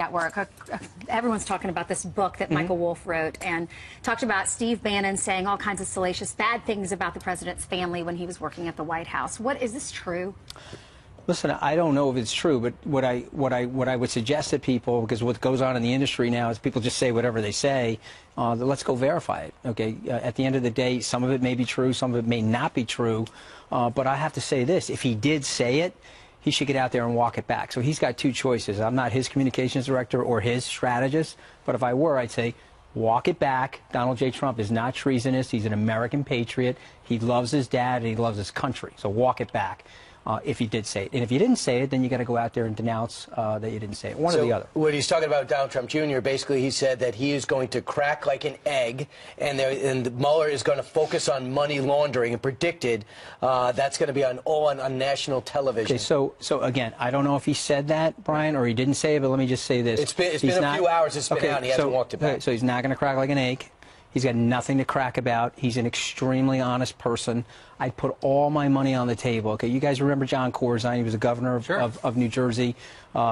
Network. Everyone's talking about this book that Michael Wolff wrote and talked about Steve Bannon saying all kinds of salacious bad things about the president's family when he was working at the White House. Is this true? Listen, I don't know if it's true, but what I would suggest to people, because what goes on in the industry now is people just say whatever they say. Let's go verify it. Okay. At the end of the day, some of it may be true, some of it may not be true. But I have to say this: if he did say it, he should get out there and walk it back. So he's got two choices. I'm not his communications director or his strategist, but if I were, I'd say walk it back. Donald J. Trump is not treasonous. He's an American patriot. He loves his dad and he loves his country. So walk it back. If he did say it. And if you didn't say it, then you got to go out there and denounce that you didn't say it. One or the other. When he's talking about Donald Trump Jr., basically he said that he is going to crack like an egg, and Mueller is going to focus on money laundering, and predicted that's going to be on national television. Okay, so again, I don't know if he said that, Brian, or he didn't say it, but let me just say this. It's been a few hours it's been out, and he hasn't walked it back. So he's not going to crack like an egg. He's got nothing to crack about. He's an extremely honest person. I'd put all my money on the table. Okay, you guys remember John Corzine? He was the governor of New Jersey.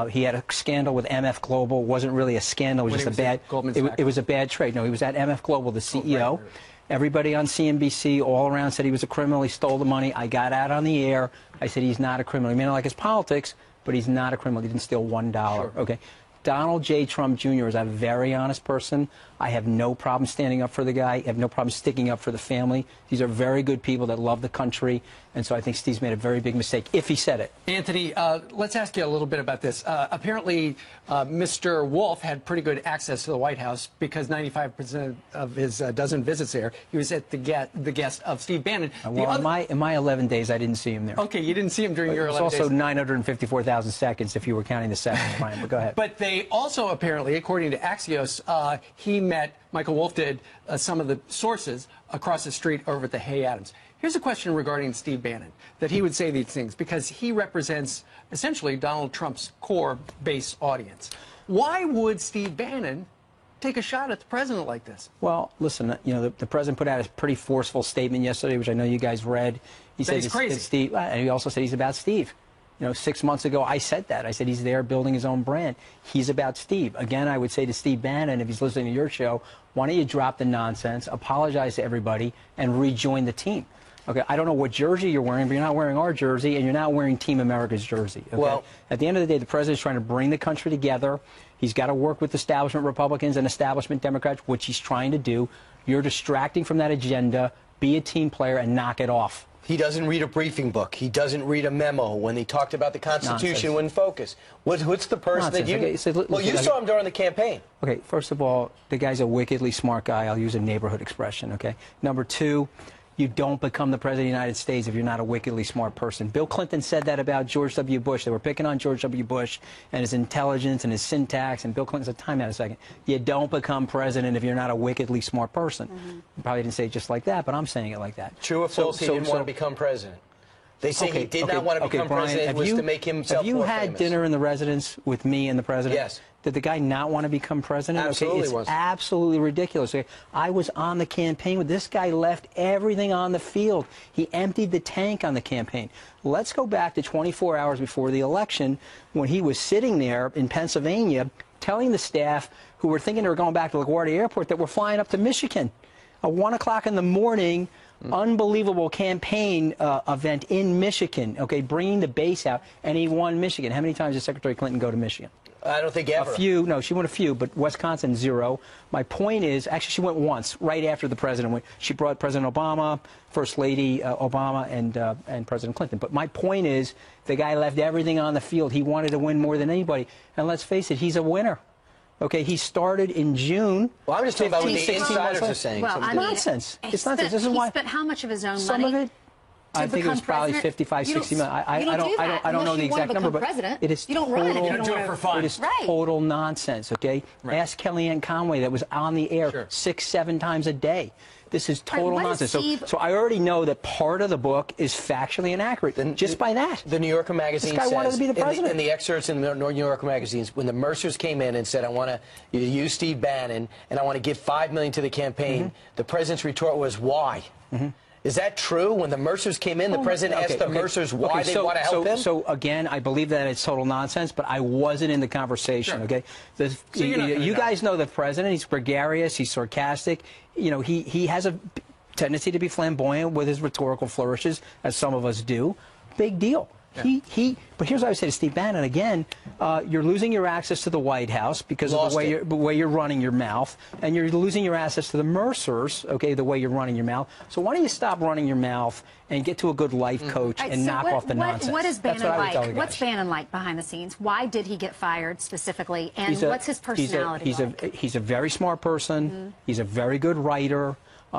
He had a scandal with MF Global. It wasn't really a scandal. It was just a bad. It was a bad trade. No, he was at MF Global, the CEO. Right. Everybody on CNBC all around said he was a criminal. He stole the money. I got out on the air. I said he's not a criminal. He may not like his politics, but he's not a criminal. He didn't steal $1. Sure. Okay. Donald J. Trump Jr. is a very honest person. I have no problem standing up for the guy. I have no problem sticking up for the family. These are very good people that love the country. And so I think Steve's made a very big mistake, if he said it. Anthony, let's ask you a little bit about this. Apparently, Mr. Wolff had pretty good access to the White House because 95% of his dozen visits there, he was at the guest of Steve Bannon. Well, in my 11 days, I didn't see him there. Okay, you didn't see him during your 11 days. It's also 954,000 seconds if you were counting the seconds, Brian, but go ahead. But they also apparently, according to Axios, Michael Wolff did, some of the sources across the street over at the Hay Adams. Here's a question regarding Steve Bannon, that he would say these things because he represents essentially Donald Trump's core base audience. Why would Steve Bannon take a shot at the president like this? Well, listen, you know, the president put out a pretty forceful statement yesterday, which I know you guys read. He said he's crazy. Steve, and he also said he's about Steve. You know, 6 months ago, I said that. I said he's there building his own brand. He's about Steve. Again, I would say to Steve Bannon, if he's listening to your show, why don't you drop the nonsense, apologize to everybody, and rejoin the team? Okay, I don't know what jersey you're wearing, but you're not wearing our jersey, and you're not wearing Team America's jersey. Okay? Well, at the end of the day, the president's trying to bring the country together. He's got to work with establishment Republicans and establishment Democrats, which he's trying to do. You're distracting from that agenda. Be a team player and knock it off. He doesn't read a briefing book. He doesn't read a memo. When he talked about the Constitution, wouldn't focus. What's the person that you... Okay, so, well, you saw him during the campaign. Okay, first of all, the guy's a wickedly smart guy. I'll use a neighborhood expression, okay? Number two, you don't become the president of the United States if you're not a wickedly smart person. Bill Clinton said that about George W. Bush. They were picking on George W. Bush and his intelligence and his syntax, and Bill Clinton said, time out a second. You don't become president if you're not a wickedly smart person. You probably didn't say it just like that, but I'm saying it like that. True or false, he didn't want to become president? They say he did not want to become president. It was to make himself more famous. Have you had dinner in the residence with me and the president? Yes. Did the guy not want to become president? Absolutely okay, it's absolutely ridiculous. Okay, I was on the campaign with this guy. Left everything on the field. He emptied the tank on the campaign. Let's go back to 24 hours before the election when he was sitting there in Pennsylvania telling the staff who were thinking they were going back to LaGuardia Airport that we're flying up to Michigan. At 1 o'clock in the morning, unbelievable campaign event in Michigan, okay, bringing the base out, and he won Michigan. How many times did Secretary Clinton go to Michigan? I don't think ever. A few. No, she went a few, but Wisconsin, 0. My point is, actually, she went once, right after the president went. She brought President Obama, First Lady Obama, and President Clinton. But my point is, the guy left everything on the field. He wanted to win more than anybody. And let's face it, he's a winner. Okay, he started in June. Well, I'm just talking about what the insiders are saying. Well, it's nonsense. It's nonsense. This is he why. spent how much of his own some money? Of it. I think it was probably 55, 60 million. I don't know the exact number, but it is you don't run it. You don't do it for fun. It is total nonsense. Okay, ask Kellyanne Conway that was on the air 6, 7 times a day. This is total nonsense. So I already know that part of the book is factually inaccurate just by that. The New Yorker magazine says, wanted to be the president. In the excerpts in the New Yorker magazines, when the Mercers came in and said, I want to use Steve Bannon and I want to give $5 million to the campaign, the president's retort was, why? Is that true? When the Mercers came in, the president asked the Mercers why they want to help him? So again, I believe that it's total nonsense, but I wasn't in the conversation, okay? You guys know the president. He's gregarious. He's sarcastic. You know, he has a tendency to be flamboyant with his rhetorical flourishes, as some of us do. Big deal. Yeah. But here's what I would say to Steve Bannon again: you're losing your access to the White House because of the way you're running your mouth, and you're losing your access to the Mercers, okay, the way you're running your mouth. So why don't you stop running your mouth and get to a good life coach and knock off the nonsense? What is Bannon like? What's Bannon like behind the scenes? Why did he get fired specifically? And what's his personality like? He's a very smart person. He's a very good writer.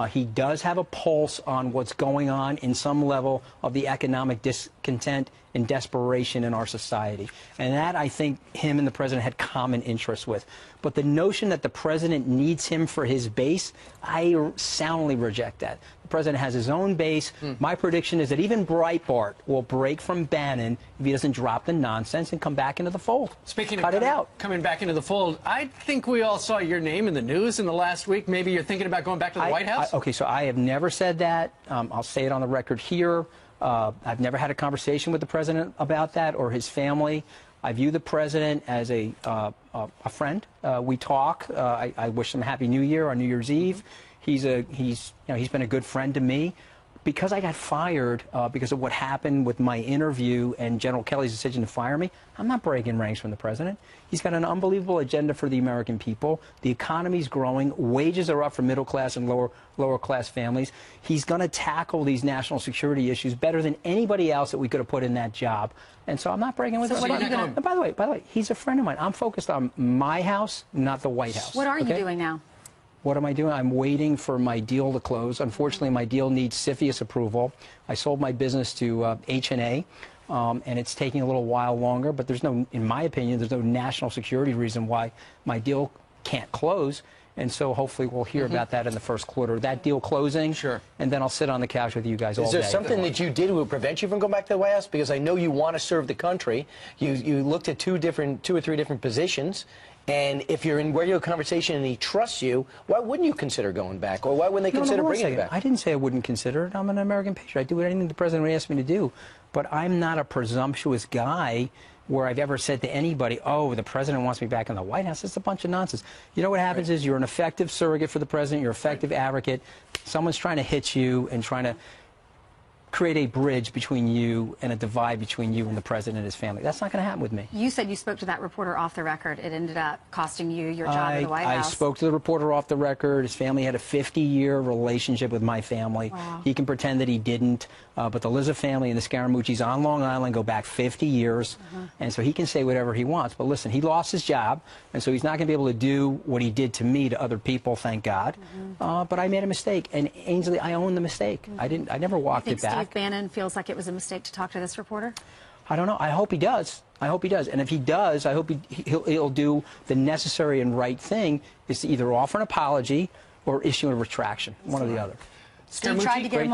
He does have a pulse on what's going on in some level of the economic discontent and desperation in our society. And that, I think, him and the president had common interests with. But the notion that the president needs him for his base, I soundly reject that. The president has his own base. My prediction is that even Breitbart will break from Bannon if he doesn't drop the nonsense and come back into the fold. Speaking of coming back into the fold, I think we all saw your name in the news in the last week. Maybe you're thinking about going back to the White House? Okay, so I have never said that. I'll say it on the record here. I've never had a conversation with the president about that or his family. I view the president as a friend. We talk. I wish him a Happy New Year on New Year's Eve. He's been a good friend to me. Because I got fired because of what happened with my interview and General Kelly's decision to fire me, I'm not breaking ranks from the president. He's got an unbelievable agenda for the American people. The economy's growing. Wages are up for middle class and lower class families. He's going to tackle these national security issues better than anybody else that we could have put in that job. And so I'm not breaking with him. And by the way, he's a friend of mine. I'm focused on my house, not the White House. What are you doing now? What am I doing? I'm waiting for my deal to close. Unfortunately, my deal needs CFIUS approval. I sold my business to H&A, and it's taking a little while longer, but there's no, in my opinion, there's no national security reason why my deal can't close. And so hopefully we'll hear about that in the first quarter. That deal closing, and then I'll sit on the couch with you guys all day. Is there something that you did that would prevent you from going back to the White House? Because I know you want to serve the country. You looked at two or three different positions. And if you're in regular conversation and he trusts you, why wouldn't you consider going back? Or why wouldn't they consider bringing you back? I didn't say I wouldn't consider it. I'm an American patriot. I do anything the president would ask me to do. But I'm not a presumptuous guy where I've ever said to anybody, oh, the president wants me back in the White House. It's a bunch of nonsense. You know what happens is you're an effective surrogate for the president. You're an effective advocate. Someone's trying to hit you and trying to create a bridge between you and a divide between you and the president and his family. That's not going to happen with me. You said you spoke to that reporter off the record. It ended up costing you your job in the White House. I spoke to the reporter off the record. His family had a 50-year relationship with my family. Wow. He can pretend that he didn't, but the Liza family and the Scaramucci's on Long Island go back 50 years, and so he can say whatever he wants. But listen, he lost his job, and so he's not going to be able to do what he did to me to other people, thank God. But I made a mistake, and Ainsley, I own the mistake. I never walked it back. Steve Bannon feels like it was a mistake to talk to this reporter? I don't know. I hope he does. I hope he does. And if he does, I hope he'll do the necessary and right thing, is to either offer an apology or issue a retraction, one or the other. Steve tried to get him